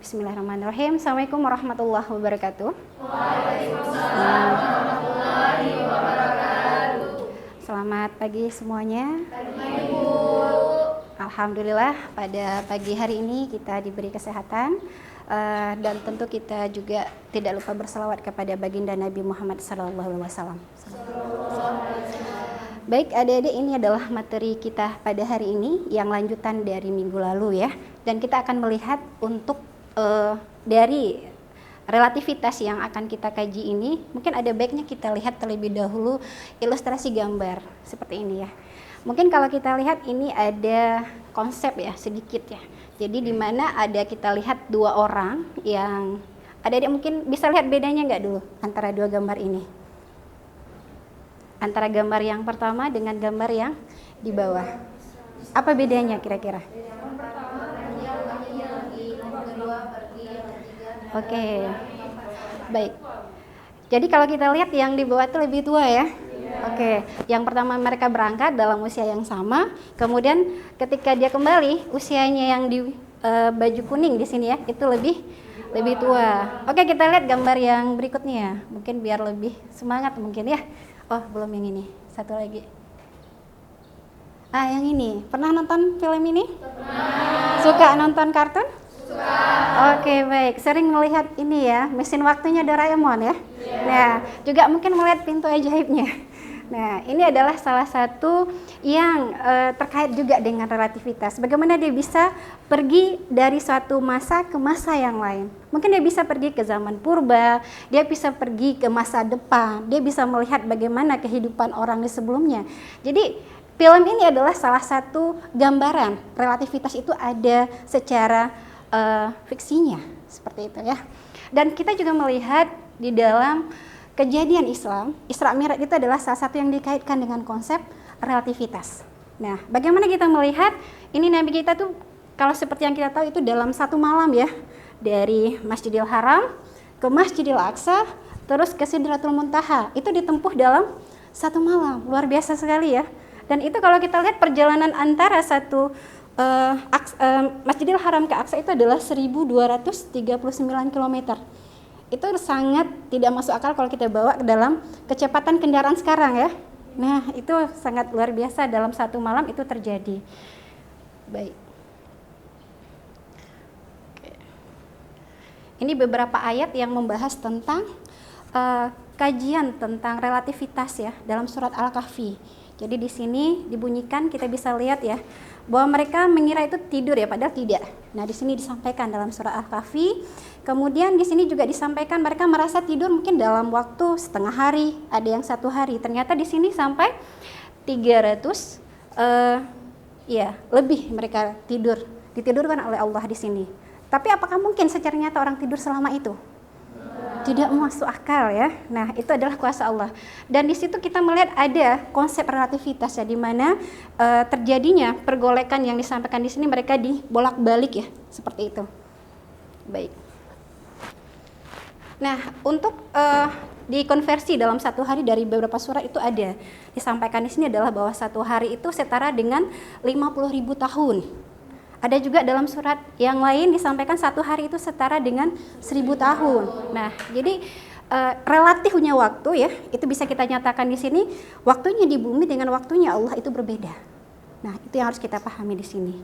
Bismillahirrahmanirrahim. Assalamualaikum warahmatullahi wabarakatuh. Waalaikumsalam warahmatullahi wabarakatuh. Selamat pagi semuanya. Pagi, Bu. Alhamdulillah pada pagi hari ini kita diberi kesehatan dan tentu kita juga tidak lupa berselawat kepada baginda Nabi Muhammad SAW. Baik adik-adik, ini adalah materi kita pada hari ini yang lanjutan dari minggu lalu ya. Dan kita akan melihat untuk dari relativitas yang akan kita kaji ini, mungkin ada baiknya kita lihat terlebih dahulu ilustrasi gambar seperti ini ya. Mungkin kalau kita lihat ini ada konsep ya sedikit ya. Jadi di mana ada kita lihat dua orang yang adik-adik mungkin bisa lihat bedanya nggak dulu antara dua gambar ini? Antara gambar yang pertama dengan gambar yang di bawah. Apa bedanya kira-kira? Oke. Baik. Jadi kalau kita lihat yang di bawah itu lebih tua ya. Oke. Yang pertama mereka berangkat dalam usia yang sama, kemudian ketika dia kembali usianya yang di baju kuning di sini ya, itu lebih tua. Oke, kita lihat gambar yang berikutnya. Mungkin biar lebih semangat mungkin ya. Oh, belum yang ini. Satu lagi. Yang ini. Pernah nonton film ini? Pernah. Suka nonton kartun? Suka. Oke, baik. Sering melihat ini ya, mesin waktunya Doraemon ya? Yeah. Nah, juga mungkin melihat pintu ajaibnya. Nah, ini adalah salah satu yang terkait juga dengan relativitas. Bagaimana dia bisa pergi dari suatu masa ke masa yang lain. Mungkin dia bisa pergi ke zaman purba, dia bisa pergi ke masa depan, dia bisa melihat bagaimana kehidupan orang di sebelumnya. Jadi, film ini adalah salah satu gambaran relativitas itu ada secara fiksinya, seperti itu ya. Dan kita juga melihat di dalam kejadian Islam, Isra Mi'raj itu adalah salah satu yang dikaitkan dengan konsep relativitas. Nah, bagaimana kita melihat ini Nabi kita tuh kalau seperti yang kita tahu itu dalam satu malam ya, dari Masjidil Haram ke Masjidil Aqsa, terus ke Sidratul Muntaha, itu ditempuh dalam satu malam, luar biasa sekali ya. Dan itu kalau kita lihat perjalanan antara satu Masjidil Haram ke Aqsa itu adalah 1239 km. Itu sangat tidak masuk akal kalau kita bawa ke dalam kecepatan kendaraan sekarang ya. Nah, itu sangat luar biasa dalam satu malam itu terjadi. Baik. Oke. Ini beberapa ayat yang membahas tentang kajian tentang relativitas ya dalam surat Al-Kahfi. Jadi di sini dibunyikan kita bisa lihat ya bahwa mereka mengira itu tidur ya padahal tidak. Nah, di sini disampaikan dalam surah Al-Kahfi. Kemudian di sini juga disampaikan mereka merasa tidur mungkin dalam waktu setengah hari, ada yang satu hari. Ternyata di sini sampai 300 lebih mereka tidur, ditidurkan oleh Allah di sini. Tapi apakah mungkin secara nyata orang tidur selama itu? Tidak masuk akal ya. Nah, itu adalah kuasa Allah. Dan di situ kita melihat ada konsep relativitas ya, di mana terjadinya pergolekan yang disampaikan di sini mereka dibolak-balik ya, seperti itu. Baik. Nah, untuk dikonversi dalam satu hari dari beberapa surat itu ada disampaikan di sini adalah bahwa satu hari itu setara dengan 50.000 tahun. Ada juga dalam surat yang lain disampaikan satu hari itu setara dengan 1000 tahun. Nah, jadi relatifnya waktu ya, itu bisa kita nyatakan di sini, waktunya di bumi dengan waktunya Allah itu berbeda. Nah, itu yang harus kita pahami di sini.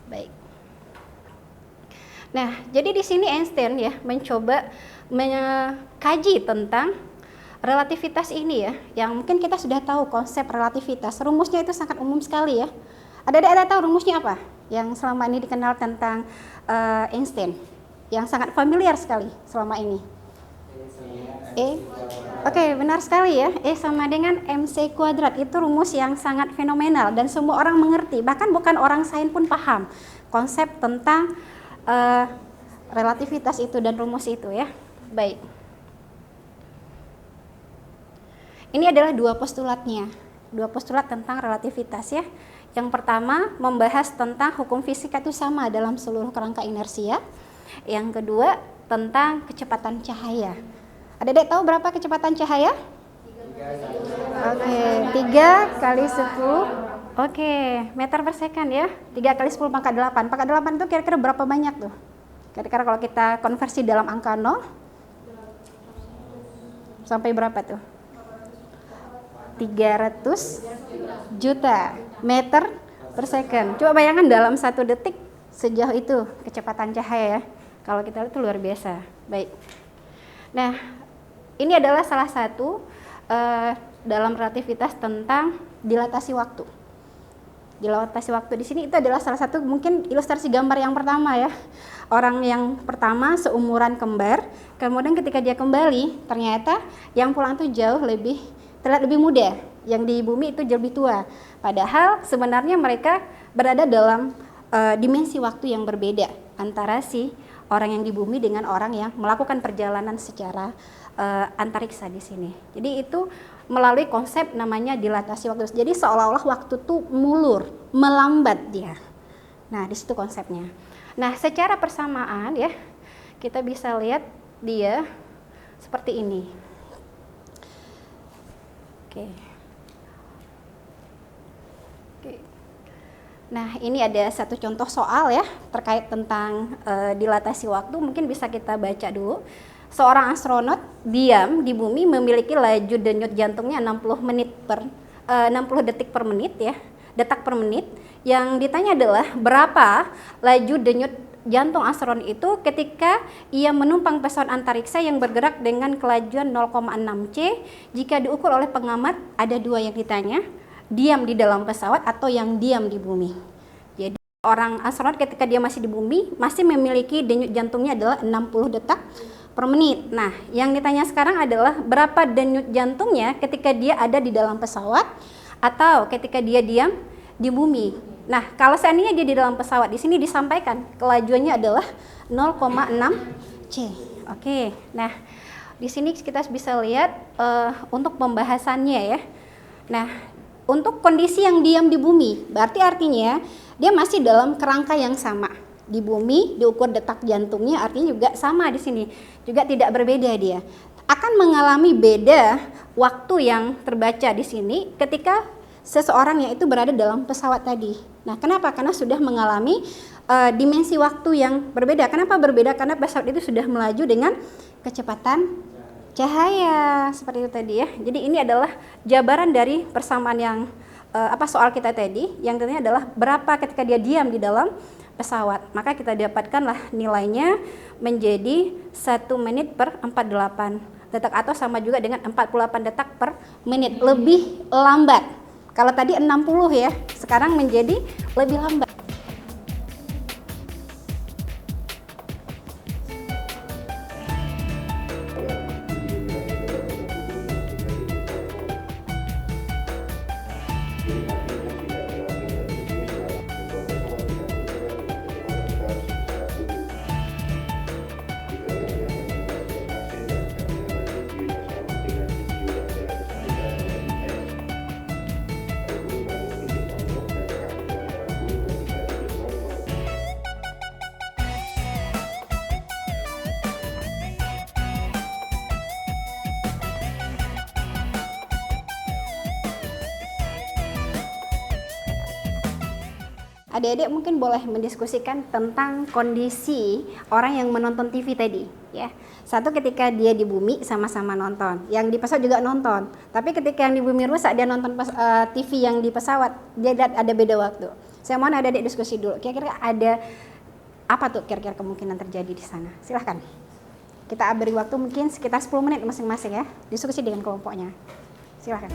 Baik. Nah, jadi di sini Einstein ya mencoba mengkaji tentang relativitas ini ya, yang mungkin kita sudah tahu konsep relativitas. Rumusnya itu sangat umum sekali ya. Ada tahu rumusnya apa? Yang selama ini dikenal tentang Einstein, yang sangat familiar sekali selama ini. Oke, benar sekali ya. E sama dengan MC kuadrat, itu rumus yang sangat fenomenal dan semua orang mengerti, bahkan bukan orang sains pun paham konsep tentang relativitas itu dan rumus itu ya. Baik. Ini adalah dua postulat tentang relativitas ya. Yang pertama membahas tentang hukum fisika itu sama dalam seluruh kerangka inersia. Yang kedua tentang kecepatan cahaya. Adik-adik tahu berapa kecepatan cahaya? 3 kali 10 meter per second ya. 3 kali 10 pangkat 8. Pangkat 8 itu kira-kira berapa banyak tuh Kira-kira kalau kita konversi dalam angka 0 sampai berapa tuh? 300 juta meter per second. Coba bayangkan dalam 1 detik sejauh itu kecepatan cahaya ya. Kalau kita lihat itu luar biasa. Baik. Nah, ini adalah salah satu dalam relativitas tentang dilatasi waktu. Dilatasi waktu di sini itu adalah salah satu mungkin ilustrasi gambar yang pertama ya. Orang yang pertama seumuran kembar, kemudian ketika dia kembali ternyata yang pulang itu jauh lebih terlihat lebih muda, yang di bumi itu jauh lebih tua. Padahal sebenarnya mereka berada dalam dimensi waktu yang berbeda antara si orang yang di bumi dengan orang yang melakukan perjalanan secara antariksa di sini. Jadi itu melalui konsep namanya dilatasi waktu. Jadi seolah-olah waktu itu mulur, melambat dia. Nah, di situ konsepnya. Nah, secara persamaan ya, kita bisa lihat dia seperti ini. Oke. Nah, ini ada satu contoh soal ya terkait tentang dilatasi waktu. Mungkin bisa kita baca dulu. Seorang astronot diam di bumi memiliki laju denyut jantungnya 60 detik per menit ya, detak per menit. Yang ditanya adalah berapa laju denyut jantung astronot itu ketika ia menumpang pesawat antariksa yang bergerak dengan kelajuan 0,6 C. Jika diukur oleh pengamat, ada dua yang ditanya, diam di dalam pesawat atau yang diam di bumi. Jadi orang astronot ketika dia masih di bumi masih memiliki denyut jantungnya adalah 60 detak per menit. Nah, yang ditanya sekarang adalah berapa denyut jantungnya ketika dia ada di dalam pesawat atau ketika dia diam di bumi. Nah, kalau seandainya dia di dalam pesawat, di sini disampaikan kelajuannya adalah 0,6 C. Oke. Nah, di sini kita bisa lihat untuk pembahasannya ya. Nah, untuk kondisi yang diam di bumi, berarti artinya dia masih dalam kerangka yang sama. Di bumi diukur detak jantungnya artinya juga sama di sini. Juga tidak berbeda dia. Akan mengalami beda waktu yang terbaca di sini ketika seseorang yang itu berada dalam pesawat tadi. Nah, kenapa? Karena sudah mengalami dimensi waktu yang berbeda. Kenapa berbeda? Karena pesawat itu sudah melaju dengan kecepatan cahaya seperti itu tadi ya. Jadi ini adalah jabaran dari persamaan yang soal kita tadi. Yang tentunya adalah berapa ketika dia diam di dalam pesawat. Maka kita dapatkanlah nilainya menjadi 1 menit per 48 detak atau sama juga dengan 48 detak per menit. Lebih lambat. Kalau tadi 60 ya, sekarang menjadi lebih lambat. Adik-adik mungkin boleh mendiskusikan tentang kondisi orang yang menonton TV tadi ya. Satu ketika dia di bumi sama-sama nonton, yang di pesawat juga nonton. Tapi ketika yang di bumi rusak dia nonton TV yang di pesawat, dia ada beda waktu. Saya mohon adik-adik diskusi dulu. Kira-kira ada apa tuh kira-kira kemungkinan terjadi di sana? Silahkan. Kita beri waktu mungkin sekitar 10 menit masing-masing ya. Diskusi dengan kelompoknya. Silahkan.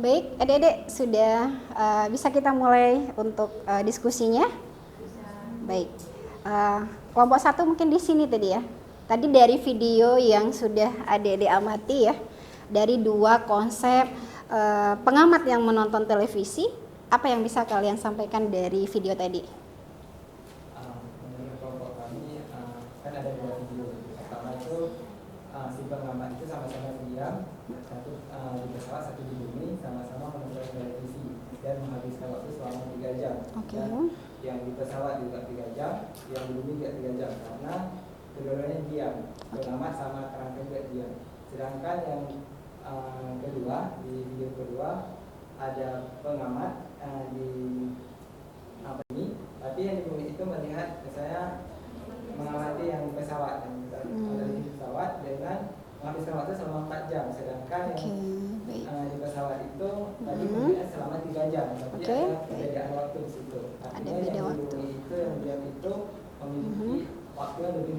Baik, adik-adik sudah bisa kita mulai untuk diskusinya. Baik. Kelompok 1 mungkin di sini tadi ya. Tadi dari video yang sudah adik-adik amati ya, dari 2 konsep pengamat yang menonton televisi, apa yang bisa kalian sampaikan dari video tadi? Menurut kelompok kami kan ada 2 video. Pertama itu si pengamat itu sama-sama diam, satu di pesawat, satu di bumi, sama-sama menonton televisi dan menghabiskan waktu selama 3 jam. Oke. Dan yang di pesawat juga 3 jam, yang di bumi juga 3 jam karena kedua-duanya diam. Pengamat sama kerangka juga diam. Sedangkan yang kedua, di video kedua ada pengamat di apa ini, tapi yang di bumi itu melihat saya mengamati yang di pesawat dan ada di pesawat dengan menghabiskan waktu selama 4 jam, sedangkan yang di pesawat itu tadi kemudian selama 3 jam, tapi ada perbedaan waktu di situ. Artinya yang di bumi itu yang diam itu memiliki waktu yang lebih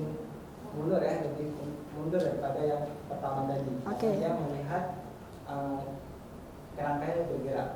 mundur ya, lebih mundur daripada yang pertama tadi. Dia melihat kerangkanya bergerak.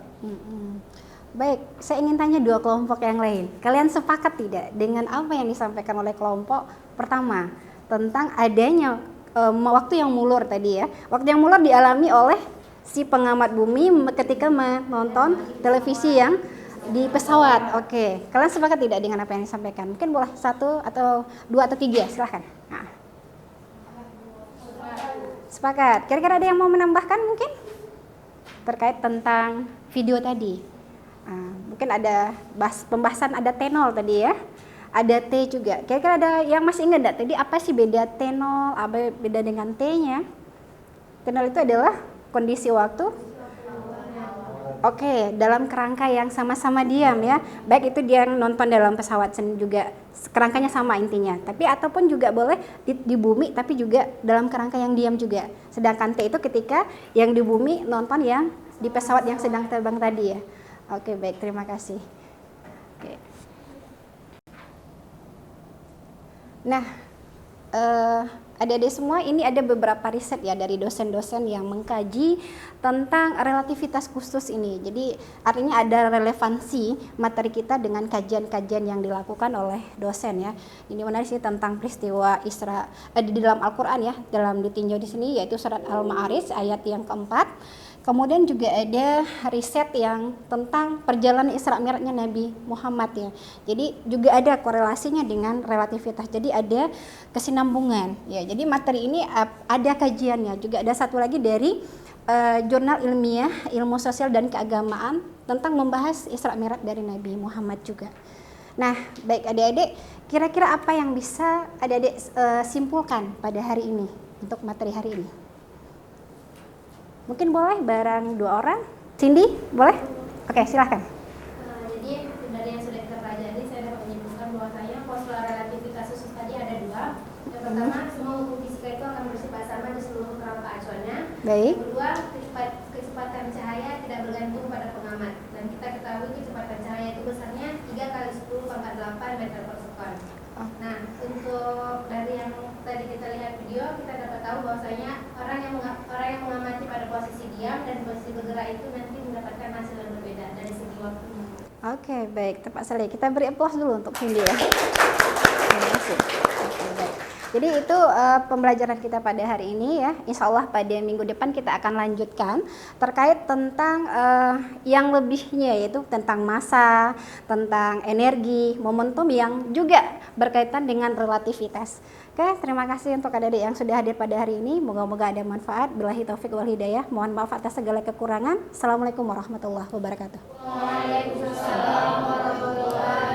Baik, saya ingin tanya 2 kelompok yang lain. Kalian sepakat tidak dengan apa yang disampaikan oleh kelompok pertama tentang adanya waktu yang mulur tadi ya? Waktu yang mulur dialami oleh si pengamat bumi ketika menonton televisi yang di pesawat. Oke, kalian sepakat tidak dengan apa yang disampaikan? Mungkin boleh 1 atau 2 atau 3, silahkan. Nah. Sepakat. Kira-kira ada yang mau menambahkan mungkin terkait tentang video tadi? Mungkin ada pembahasan, ada T0 tadi ya, ada T juga. Kira-kira ada yang masih ingat enggak tadi apa sih beda T0, apa beda dengan T-nya? T0 itu adalah kondisi waktu. Oke, dalam kerangka yang sama-sama diam ya. Baik itu dia yang nonton dalam pesawat juga kerangkanya sama intinya. Tapi ataupun juga boleh di bumi tapi juga dalam kerangka yang diam juga. Sedangkan T itu ketika yang di bumi nonton yang di pesawat yang sedang terbang tadi ya. Oke, baik, terima kasih. Oke. Nah, adik-adik semua, ini ada beberapa riset ya dari dosen-dosen yang mengkaji tentang relativitas khusus ini. Jadi artinya ada relevansi materi kita dengan kajian-kajian yang dilakukan oleh dosen ya. Ini menarik sih tentang peristiwa Isra di dalam Al-Qur'an ya, dalam ditinjau di sini yaitu surat Al-Ma'arij ayat yang keempat. Kemudian juga ada riset yang tentang perjalanan Isra Mi'rajnya Nabi Muhammad ya. Jadi juga ada korelasinya dengan relativitas. Jadi ada kesinambungan ya. Jadi materi ini ada kajiannya. Juga ada satu lagi dari jurnal ilmiah ilmu sosial dan keagamaan tentang membahas Isra Mi'raj dari Nabi Muhammad juga. Nah, baik adik-adik, kira-kira apa yang bisa adik-adik simpulkan pada hari ini untuk materi hari ini? Mungkin boleh bareng 2 orang. Cindy, boleh? Oke, silahkan. Jadi dari yang sudah kita pelajari, saya dapat menyimpulkan bahwasanya postulat relativitas khusus tadi ada 2. Yang pertama, semua hukum fisika itu akan bersifat sama di seluruh kerangka acuannya. Baik. Yang kedua, kecepatan cahaya tidak bergantung pada pengamat. Dan kita ketahui kecepatan cahaya itu besarnya 3 kali 10 pangkat 8 meter per sekon. Nah, untuk dari yang tadi kita lihat video, kita dapat tahu bahwasanya orang yang mengamati pada posisi diam dan posisi bergerak itu nanti mendapatkan hasil yang berbeda dari segi waktunya. Oke, baik, tepat sekali. Kita beri aplaus dulu untuk Cindy ya. Terima kasih. Oke, baik. Jadi itu pembelajaran kita pada hari ini ya. Insya Allah pada minggu depan kita akan lanjutkan terkait tentang yang lebihnya, yaitu tentang massa, tentang energi, momentum yang juga berkaitan dengan relativitas. Oke, terima kasih untuk adik-adik yang sudah hadir pada hari ini. Moga-moga ada manfaat. Billahi taufik wal hidayah. Mohon maaf atas segala kekurangan. Assalamualaikum warahmatullahi wabarakatuh. Waalaikumsalam warahmatullahi wabarakatuh.